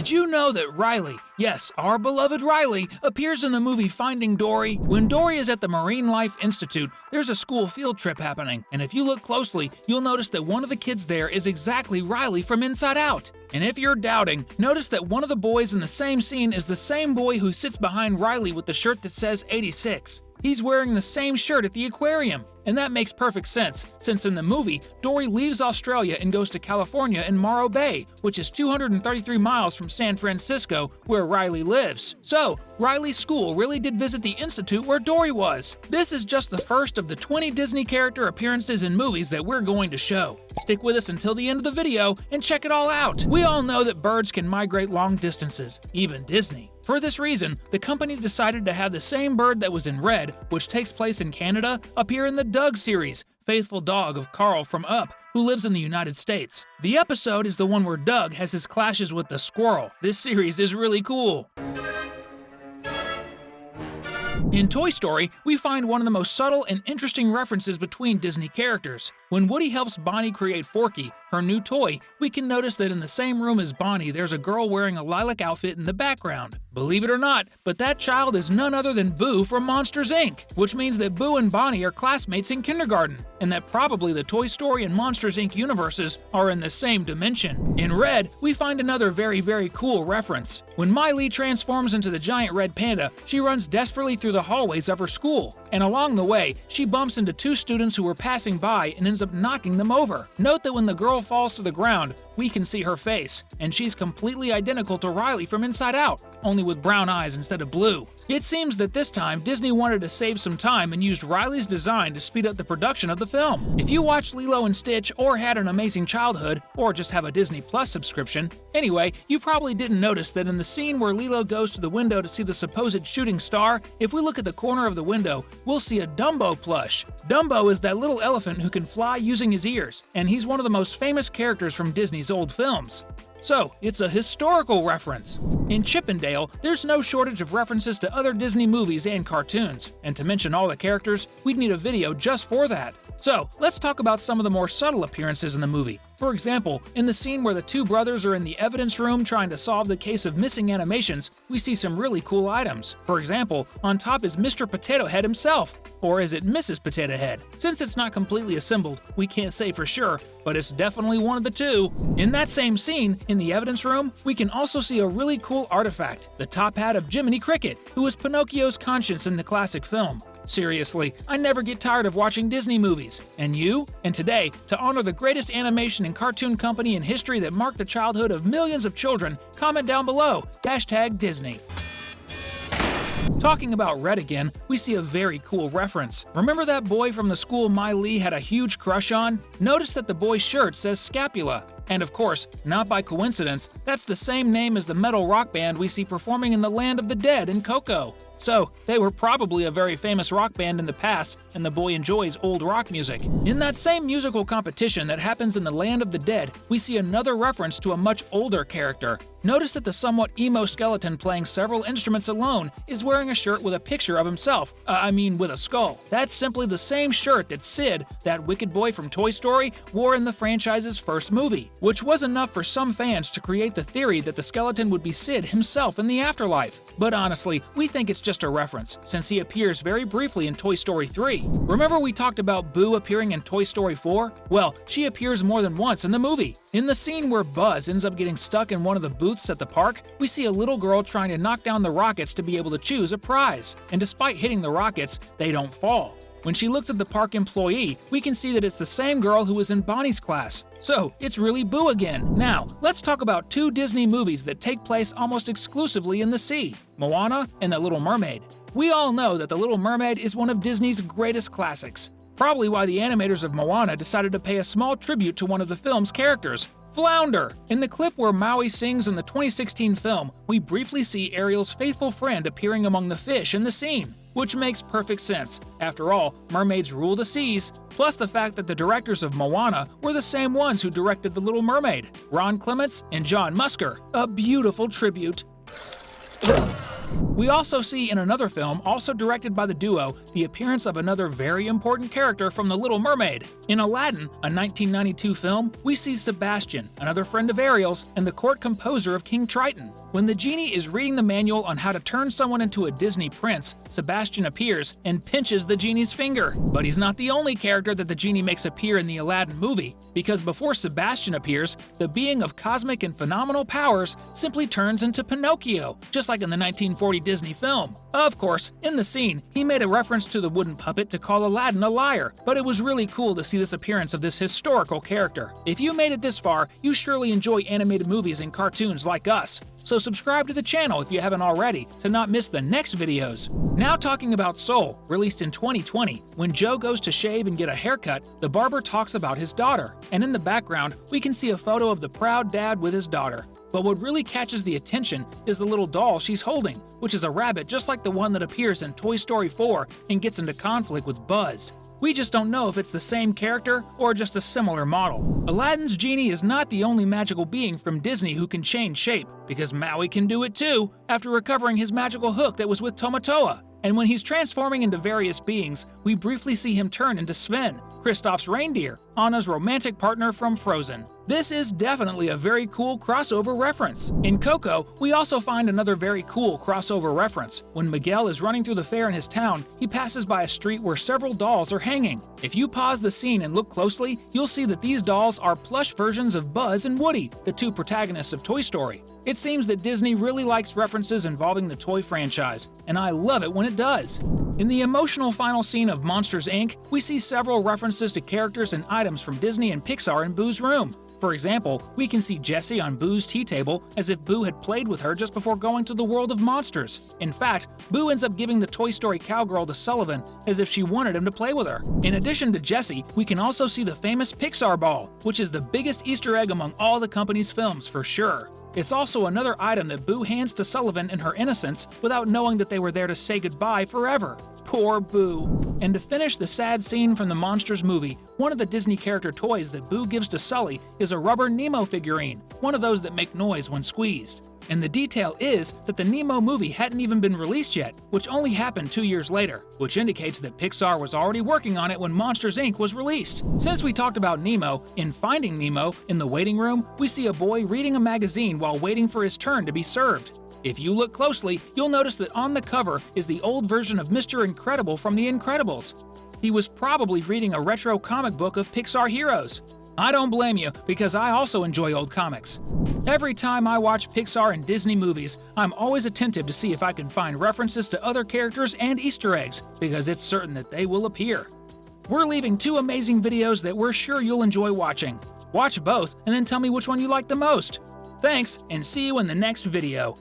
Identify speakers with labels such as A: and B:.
A: Did you know that Riley, yes, our beloved Riley, appears in the movie Finding Dory? When Dory is at the Marine Life Institute, there's a school field trip happening, and if you look closely, you'll notice that one of the kids there is exactly Riley from Inside Out. And if you're doubting, notice that one of the boys in the same scene is the same boy who sits behind Riley with the shirt that says 86. He's wearing the same shirt at the aquarium. And that makes perfect sense, since in the movie, Dory leaves Australia and goes to California in Morro Bay, which is 233 miles from San Francisco, where Riley lives. So, Riley's school really did visit the institute where Dory was. This is just the first of the 20 Disney character appearances in movies that we're going to show. Stick with us until the end of the video and check it all out. We all know that birds can migrate long distances, even Disney. For this reason, the company decided to have the same bird that was in Red, which takes place in Canada, appear in the Doug series, faithful dog of Carl from Up, who lives in the United States. The episode is the one where Doug has his clashes with the squirrel. This series is really cool. In Toy Story, we find one of the most subtle and interesting references between Disney characters. When Woody helps Bonnie create Forky, her new toy, we can notice that in the same room as Bonnie, there's a girl wearing a lilac outfit in the background. Believe it or not, but that child is none other than Boo from Monsters, Inc., which means that Boo and Bonnie are classmates in kindergarten, and that probably the Toy Story and Monsters, Inc. universes are in the same dimension. In Red, we find another very cool reference. When Miley transforms into the giant red panda, she runs desperately through the hallways of her school, and along the way, she bumps into two students who were passing by and ends up knocking them over. Note that when the girl falls to the ground, we can see her face, and she's completely identical to Riley from Inside Out, only with brown eyes instead of blue. It seems that this time Disney wanted to save some time and used Riley's design to speed up the production of the film. If you watched Lilo and Stitch or had an amazing childhood, or just have a Disney Plus subscription, anyway, you probably didn't notice that in the scene where Lilo goes to the window to see the supposed shooting star, if we look at the corner of the window, we'll see a Dumbo plush. Dumbo is that little elephant who can fly using his ears, and he's one of the most famous characters from Disney's old films. So, it's a historical reference. In Chip 'n Dale, there's no shortage of references to other Disney movies and cartoons, and to mention all the characters, we'd need a video just for that. So, let's talk about some of the more subtle appearances in the movie. For example, in the scene where the two brothers are in the evidence room trying to solve the case of missing animations, we see some really cool items. For example, on top is Mr. Potato Head himself. Or is it Mrs. Potato Head? Since it's not completely assembled, we can't say for sure, but it's definitely one of the two. In that same scene, in the evidence room, we can also see a really cool artifact, the top hat of Jiminy Cricket, who was Pinocchio's conscience in the classic film. Seriously, I never get tired of watching Disney movies. And you? And today, to honor the greatest animation and cartoon company in history that marked the childhood of millions of children, comment down below, #Disney. Talking about Red again, we see a very cool reference. Remember that boy from the school Mai Lee had a huge crush on? Notice that the boy's shirt says Scapula. And of course, not by coincidence, that's the same name as the metal rock band we see performing in the Land of the Dead in Coco. So, they were probably a very famous rock band in the past, and the boy enjoys old rock music. In that same musical competition that happens in the Land of the Dead, we see another reference to a much older character. Notice that the somewhat emo skeleton playing several instruments alone is wearing a shirt with a picture of himself, with a skull. That's simply the same shirt that Sid, that wicked boy from Toy Story, wore in the franchise's first movie, which was enough for some fans to create the theory that the skeleton would be Sid himself in the afterlife. But honestly, we think it's just a reference, since he appears very briefly in Toy Story 3. Remember we talked about Boo appearing in Toy Story 4? Well, she appears more than once in the movie. In the scene where Buzz ends up getting stuck in one of the booths at the park, we see a little girl trying to knock down the rockets to be able to choose a prize. And despite hitting the rockets, they don't fall. When she looks at the park employee, we can see that it's the same girl who was in Bonnie's class. So, it's really Boo again. Now, let's talk about two Disney movies that take place almost exclusively in the sea, Moana and The Little Mermaid. We all know that The Little Mermaid is one of Disney's greatest classics. Probably why the animators of Moana decided to pay a small tribute to one of the film's characters, Flounder. In the clip where Maui sings in the 2016 film, we briefly see Ariel's faithful friend appearing among the fish in the scene, which makes perfect sense. After all, mermaids rule the seas, plus the fact that the directors of Moana were the same ones who directed The Little Mermaid, Ron Clements and John Musker. A beautiful tribute. We also see in another film, also directed by the duo, the appearance of another very important character from The Little Mermaid. In Aladdin, a 1992 film, we see Sebastian, another friend of Ariel's, and the court composer of King Triton. When the genie is reading the manual on how to turn someone into a Disney prince, Sebastian appears and pinches the genie's finger. But he's not the only character that the genie makes appear in the Aladdin movie, because before Sebastian appears, the being of cosmic and phenomenal powers simply turns into Pinocchio, just like in the 1940 Disney film. Of course, in the scene, he made a reference to the wooden puppet to call Aladdin a liar, but it was really cool to see this appearance of this historical character. If you made it this far, you surely enjoy animated movies and cartoons like us. So subscribe to the channel if you haven't already to not miss the next videos. Now talking about Soul, released in 2020, when Joe goes to shave and get a haircut, the barber talks about his daughter, and in the background, we can see a photo of the proud dad with his daughter. But what really catches the attention is the little doll she's holding, which is a rabbit just like the one that appears in Toy Story 4 and gets into conflict with Buzz. We just don't know if it's the same character or just a similar model. Aladdin's genie is not the only magical being from Disney who can change shape, because Maui can do it too, after recovering his magical hook that was with Tamatoa. And when he's transforming into various beings, we briefly see him turn into Sven, Kristoff's reindeer, Anna's romantic partner from Frozen. This is definitely a very cool crossover reference. In Coco, we also find another very cool crossover reference. When Miguel is running through the fair in his town, he passes by a street where several dolls are hanging. If you pause the scene and look closely, you'll see that these dolls are plush versions of Buzz and Woody, the two protagonists of Toy Story. It seems that Disney really likes references involving the toy franchise, and I love it when it does. In the emotional final scene of Monsters, Inc., we see several references to characters and items from Disney and Pixar in Boo's room. For example, we can see Jessie on Boo's tea table as if Boo had played with her just before going to the world of monsters. In fact, Boo ends up giving the Toy Story cowgirl to Sullivan as if she wanted him to play with her. In addition to Jessie, we can also see the famous Pixar ball, which is the biggest Easter egg among all the company's films for sure. It's also another item that Boo hands to Sullivan in her innocence without knowing that they were there to say goodbye forever. Poor Boo. And to finish the sad scene from the Monsters movie, one of the Disney character toys that Boo gives to Sully is a rubber Nemo figurine, one of those that make noise when squeezed. And the detail is that the Nemo movie hadn't even been released yet, which only happened 2 years later, which indicates that Pixar was already working on it when Monsters, Inc. was released. Since we talked about Nemo, in Finding Nemo, in the waiting room, we see a boy reading a magazine while waiting for his turn to be served. If you look closely, you'll notice that on the cover is the old version of Mr. Incredible from The Incredibles. He was probably reading a retro comic book of Pixar heroes. I don't blame you, because I also enjoy old comics. Every time I watch Pixar and Disney movies, I'm always attentive to see if I can find references to other characters and Easter eggs, because it's certain that they will appear. We're leaving 2 amazing videos that we're sure you'll enjoy watching. Watch both and then tell me which one you like the most. Thanks, and see you in the next video.